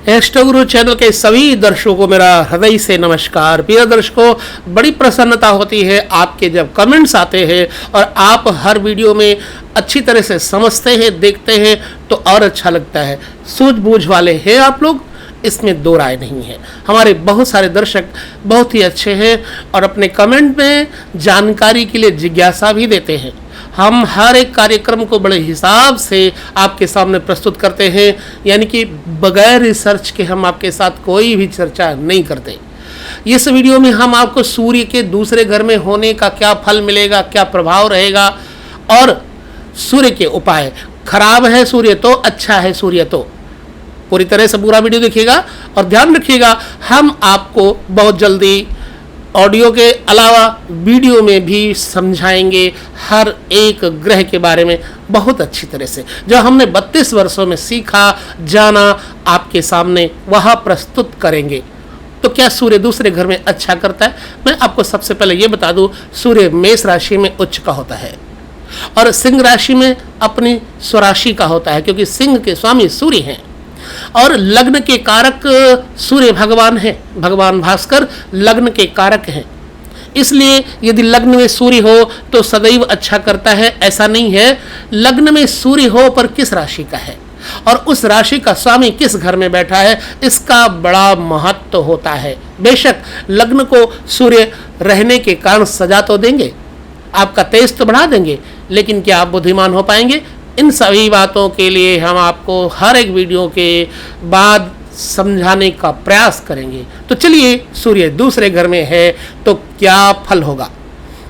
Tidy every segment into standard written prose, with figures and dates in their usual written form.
एस्ट्रोगुरु channel के सभी दर्शकों को मेरा हृदय से नमस्कार। प्रिय दर्शकों, बड़ी प्रसन्नता होती है आपके जब कमेंट्स आते हैं और आप हर वीडियो में अच्छी तरह से समझते हैं, देखते हैं तो और अच्छा लगता है। सूझबूझ वाले हैं आप लोग, इसमें दो राय नहीं है। हमारे बहुत सारे दर्शक बहुत ही अच्छे हैं और अपने कमेंट में जानकारी के लिए जिज्ञासा भी देते हैं। हम हर एक कार्यक्रम को बड़े हिसाब से आपके सामने प्रस्तुत करते हैं, यानी कि बगैर रिसर्च के हम आपके साथ कोई भी चर्चा नहीं करते। इस वीडियो में हम आपको सूर्य के दूसरे घर में होने का क्या फल मिलेगा, क्या प्रभाव रहेगा और सूर्य के उपाय। खराब है सूर्य तो, अच्छा है सूर्य तो। पूरी तरह से पूरा वीडियो देखिएगा और ध्यान रखिएगा, हम आपको बहुत जल्दी ऑडियो के अलावा वीडियो में भी समझाएंगे हर एक ग्रह के बारे में बहुत अच्छी तरह से। जो हमने 32 वर्षों में सीखा, जाना, आपके सामने वह प्रस्तुत करेंगे। तो क्या सूर्य दूसरे घर में अच्छा करता है? मैं आपको सबसे पहले ये बता दूं, सूर्य मेष राशि में उच्च का होता है और सिंह राशि में अपनी स्वराशि का होता है, क्योंकि सिंह के स्वामी सूर्य हैं और लग्न के कारक सूर्य भगवान है। भगवान भास्कर लग्न के कारक हैं, इसलिए यदि लग्न में सूर्य हो तो सदैव अच्छा करता है ऐसा नहीं है। लग्न में सूर्य हो पर किस राशि का है और उस राशि का स्वामी किस घर में बैठा है, इसका बड़ा महत्व होता है। बेशक लग्न को सूर्य रहने के कारण सजा तो देंगे, आपका तेज तो बढ़ा देंगे, लेकिन क्या आप बुद्धिमान हो पाएंगे? इन सभी बातों के लिए हम आपको हर एक वीडियो के बाद समझाने का प्रयास करेंगे। तो चलिए, सूर्य दूसरे घर में है तो क्या फल होगा।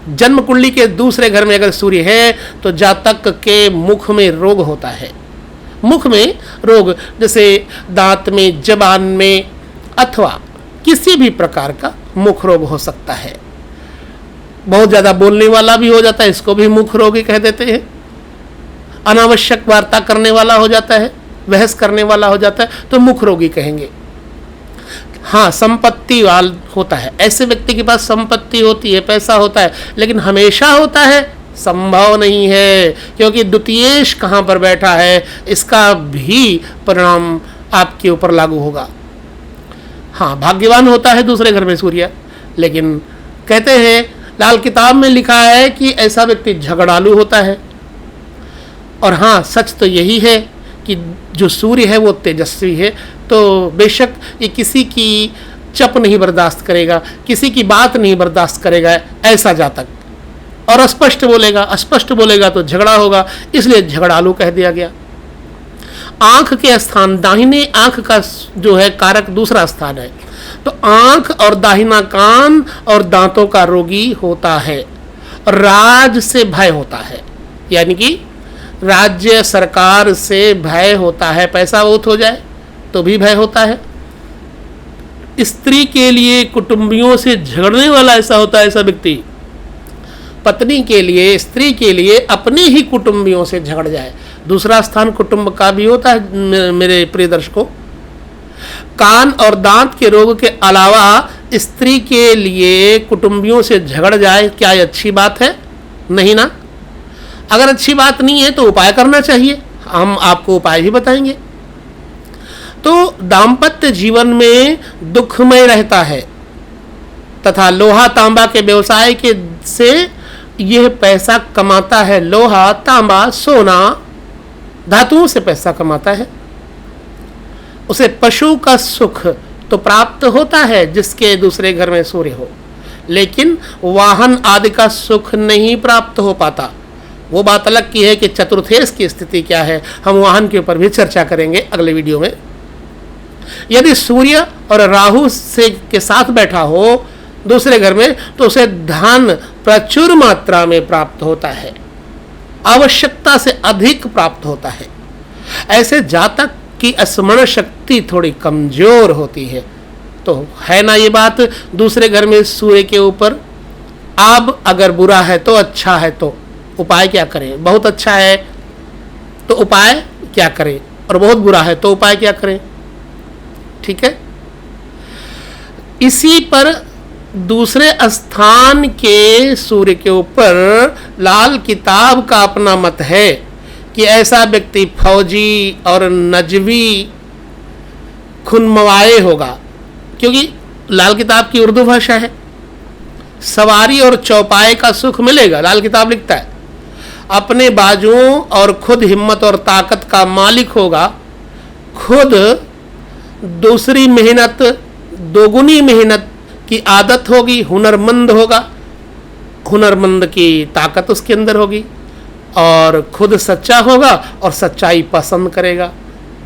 जन्म कुंडली के दूसरे घर में अगर सूर्य है तो जातक के मुख में रोग होता है। मुख में रोग जैसे दांत में, जबान में अथवा किसी भी प्रकार का मुख रोग हो सकता है। बहुत ज़्यादा बोलने वाला भी हो जाता है, इसको भी मुख रोग ही कह देते हैं। अनावश्यक वार्ता करने वाला हो जाता है, बहस करने वाला हो जाता है तो मुख रोगी कहेंगे। हाँ, संपत्ति वाल होता है, ऐसे व्यक्ति के पास संपत्ति होती है, पैसा होता है, लेकिन हमेशा होता है संभव नहीं है, क्योंकि द्वितीयेश कहाँ पर बैठा है इसका भी परिणाम आपके ऊपर लागू होगा। हाँ, भाग्यवान होता है दूसरे घर में सूर्य, लेकिन कहते हैं लाल किताब में लिखा है कि ऐसा व्यक्ति झगड़ालू होता है। और हाँ, सच तो यही है कि जो सूर्य है वो तेजस्वी है, तो बेशक ये किसी की चप नहीं बर्दाश्त करेगा, किसी की बात नहीं बर्दाश्त करेगा ऐसा जातक, और अस्पष्ट बोलेगा तो झगड़ा होगा, इसलिए झगड़ालू कह दिया गया। आंख के स्थान, दाहिने आंख का जो है कारक दूसरा स्थान है, तो आंख और दाहिना कान और दांतों का रोगी होता है। राज से भय होता है, यानी कि राज्य सरकार से भय होता है। पैसा बहुत हो जाए तो भी भय होता है। स्त्री के लिए कुटुंबियों से झगड़ने वाला ऐसा होता है ऐसा व्यक्ति। पत्नी के लिए, स्त्री के लिए अपने ही कुटुंबियों से झगड़ जाए। दूसरा स्थान कुटुंब का भी होता है मेरे प्रिय दर्शकों। कान और दांत के रोग के अलावा स्त्री के लिए कुटुंबियों से झगड़ जाए, क्या ये अच्छी बात है? नहीं ना। अगर अच्छी बात नहीं है तो उपाय करना चाहिए, हम आपको उपाय भी बताएंगे। तो दाम्पत्य जीवन में दुखमय रहता है तथा लोहा तांबा के व्यवसाय के से यह पैसा कमाता है। लोहा, तांबा, सोना धातुओं से पैसा कमाता है। उसे पशु का सुख तो प्राप्त होता है जिसके दूसरे घर में सूर्य हो, लेकिन वाहन आदि का सुख नहीं प्राप्त हो पाता। वो बात अलग की है कि चतुर्थेश की स्थिति क्या है, हम वाहन के ऊपर भी चर्चा करेंगे अगले वीडियो में। यदि सूर्य और राहु से के साथ बैठा हो दूसरे घर में तो उसे धन प्रचुर मात्रा में प्राप्त होता है, आवश्यकता से अधिक प्राप्त होता है। ऐसे जातक की स्मरण शक्ति थोड़ी कमजोर होती है। तो है ना ये बात दूसरे घर में सूर्य के ऊपर। अब अगर बुरा है तो अच्छा है तो उपाय क्या करें? बहुत अच्छा है तो उपाय क्या करें और बहुत बुरा है तो उपाय क्या करें? ठीक है, इसी पर दूसरे स्थान के सूर्य के ऊपर लाल किताब का अपना मत है कि ऐसा व्यक्ति फौजी और नजवी खुनमवाए होगा, क्योंकि लाल किताब की उर्दू भाषा है। सवारी और चौपाए का सुख मिलेगा, लाल किताब लिखता है। अपने बाजुओं और खुद हिम्मत और ताकत का मालिक होगा, खुद दूसरी मेहनत, दोगुनी मेहनत की आदत होगी, हुनरमंद होगा, हुनरमंद की ताकत उसके अंदर होगी, और खुद सच्चा होगा और सच्चाई पसंद करेगा।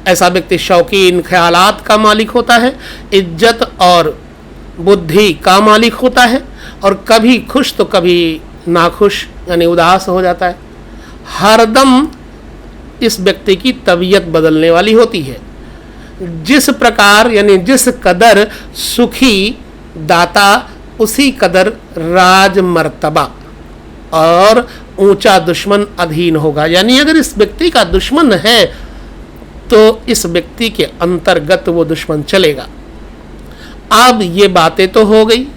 ऐसा व्यक्ति शौकीन ख्यालात का मालिक होता है, इज्जत और बुद्धि का मालिक होता है, और कभी खुश तो कभी नाखुश यानी उदास हो जाता है। हरदम इस व्यक्ति की तबीयत बदलने वाली होती है। जिस प्रकार यानी जिस कदर सुखी दाता, उसी कदर राज मर्तबा और ऊंचा दुश्मन अधीन होगा। यानी अगर इस व्यक्ति का दुश्मन है तो इस व्यक्ति के अंतर्गत वो दुश्मन चलेगा। अब ये बातें तो हो गई,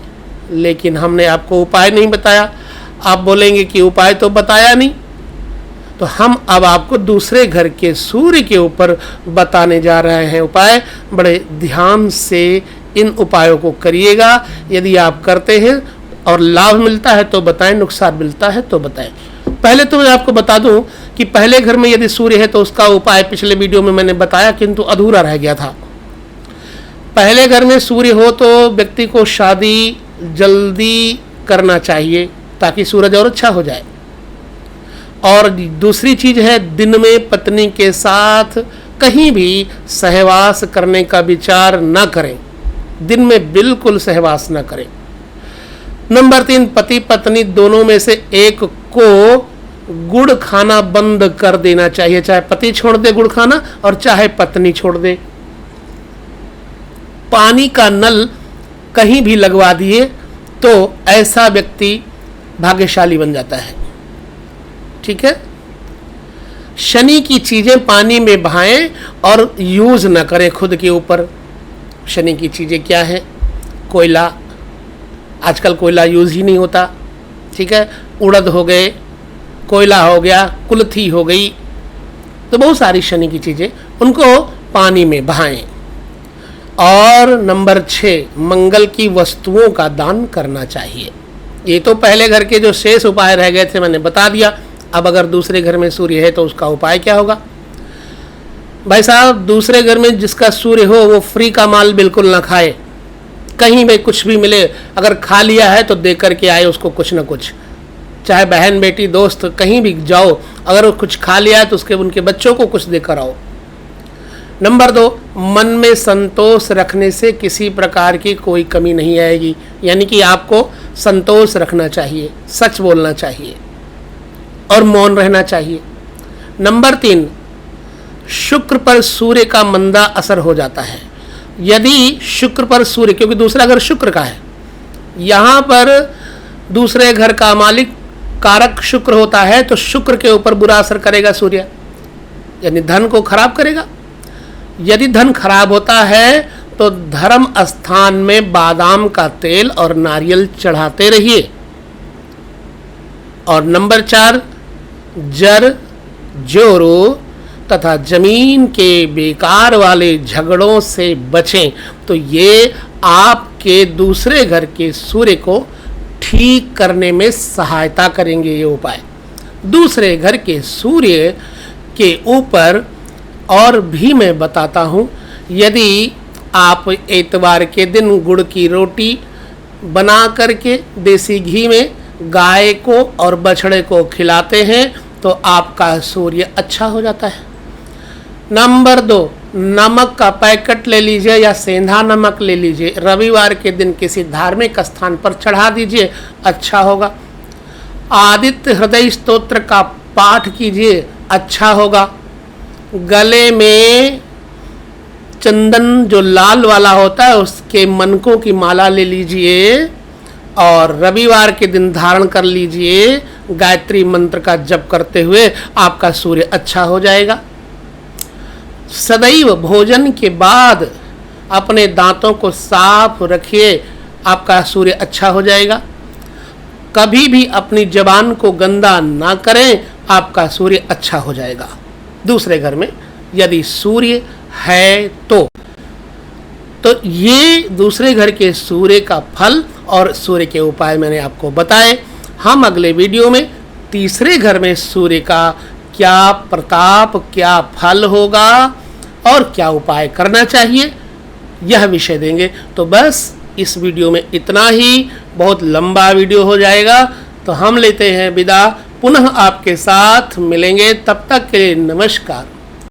लेकिन हमने आपको उपाय नहीं बताया। आप बोलेंगे कि उपाय तो बताया नहीं, तो हम अब आपको दूसरे घर के सूर्य के ऊपर बताने जा रहे हैं उपाय। बड़े ध्यान से इन उपायों को करिएगा। यदि आप करते हैं और लाभ मिलता है तो बताएं, नुकसान मिलता है तो बताएं। पहले तो मैं आपको बता दूं कि पहले घर में यदि सूर्य है तो उसका उपाय पिछले वीडियो में मैंने बताया, किंतु अधूरा रह गया था। पहले घर में सूर्य हो तो व्यक्ति को शादी जल्दी करना चाहिए ताकि सूरज और अच्छा हो जाए। और दूसरी चीज है, दिन में पत्नी के साथ कहीं भी सहवास करने का विचार न करें, दिन में बिल्कुल सहवास न करें। नंबर 3, पति पत्नी दोनों में से एक को गुड़ खाना बंद कर देना चाहिए। चाहे पति छोड़ दे गुड़ खाना और चाहे पत्नी छोड़ दे। पानी का नल कहीं भी लगवा दिए तो ऐसा व्यक्ति भाग्यशाली बन जाता है। ठीक है। शनि की चीजें पानी में बहाएं और यूज न करें खुद के ऊपर। शनि की चीजें क्या है? कोयला, आजकल कोयला यूज ही नहीं होता। ठीक है। उड़द हो गए, कोयला हो गया, कुल्थी हो गई, तो बहुत सारी शनि की चीजें, उनको पानी में बहाएं। और नंबर 6, मंगल की वस्तुओं का दान करना चाहिए। ये तो पहले घर के जो शेष उपाय रह गए थे मैंने बता दिया। अब अगर दूसरे घर में सूर्य है तो उसका उपाय क्या होगा? भाई साहब, दूसरे घर में जिसका सूर्य हो वो फ्री का माल बिल्कुल ना खाए। कहीं भी कुछ भी मिले, अगर खा लिया है तो दे करके आए उसको कुछ ना कुछ। चाहे बहन बेटी दोस्त कहीं भी जाओ, अगर वो कुछ खा लिया है तो उसके उनके बच्चों को कुछ देकर आओ। नंबर 2, मन में संतोष रखने से किसी प्रकार की कोई कमी नहीं आएगी। यानी कि आपको संतोष रखना चाहिए, सच बोलना चाहिए और मौन रहना चाहिए। नंबर 3, शुक्र पर सूर्य का मंदा असर हो जाता है। यदि शुक्र पर सूर्य, क्योंकि दूसरा घर शुक्र का है, यहाँ पर दूसरे घर का मालिक कारक शुक्र होता है, तो शुक्र के ऊपर बुरा असर करेगा सूर्य, यानी धन को खराब करेगा। यदि धन खराब होता है तो धर्म स्थान में बादाम का तेल और नारियल चढ़ाते रहिए। और नंबर 4, जर, जोरो तथा जमीन के बेकार वाले झगड़ों से बचें। तो ये आपके दूसरे घर के सूर्य को ठीक करने में सहायता करेंगे ये उपाय। दूसरे घर के सूर्य के ऊपर और भी मैं बताता हूँ। यदि आप एतवार के दिन गुड़ की रोटी बना करके देसी घी में गाय को और बछड़े को खिलाते हैं तो आपका सूर्य अच्छा हो जाता है। नंबर 2, नमक का पैकेट ले लीजिए या सेंधा नमक ले लीजिए, रविवार के दिन किसी धार्मिक स्थान पर चढ़ा दीजिए, अच्छा होगा। आदित्य हृदय स्तोत्र का पाठ कीजिए, अच्छा होगा। गले में चंदन जो लाल वाला होता है उसके मनकों की माला ले लीजिए और रविवार के दिन धारण कर लीजिए। गायत्री मंत्र का जप करते हुए आपका सूर्य अच्छा हो जाएगा। सदैव भोजन के बाद अपने दांतों को साफ रखिए, आपका सूर्य अच्छा हो जाएगा। कभी भी अपनी जबान को गंदा ना करें, आपका सूर्य अच्छा हो जाएगा। दूसरे घर में यदि सूर्य है तो तो ये दूसरे घर के सूर्य का फल और सूर्य के उपाय मैंने आपको बताए। हम अगले वीडियो में तीसरे घर में सूर्य का क्या प्रताप, क्या फल होगा और क्या उपाय करना चाहिए, यह विषय देंगे। तो बस इस वीडियो में इतना ही, बहुत लंबा वीडियो हो जाएगा, तो हम लेते हैं विदा। पुनः आपके साथ मिलेंगे, तब तक के लिए नमस्कार।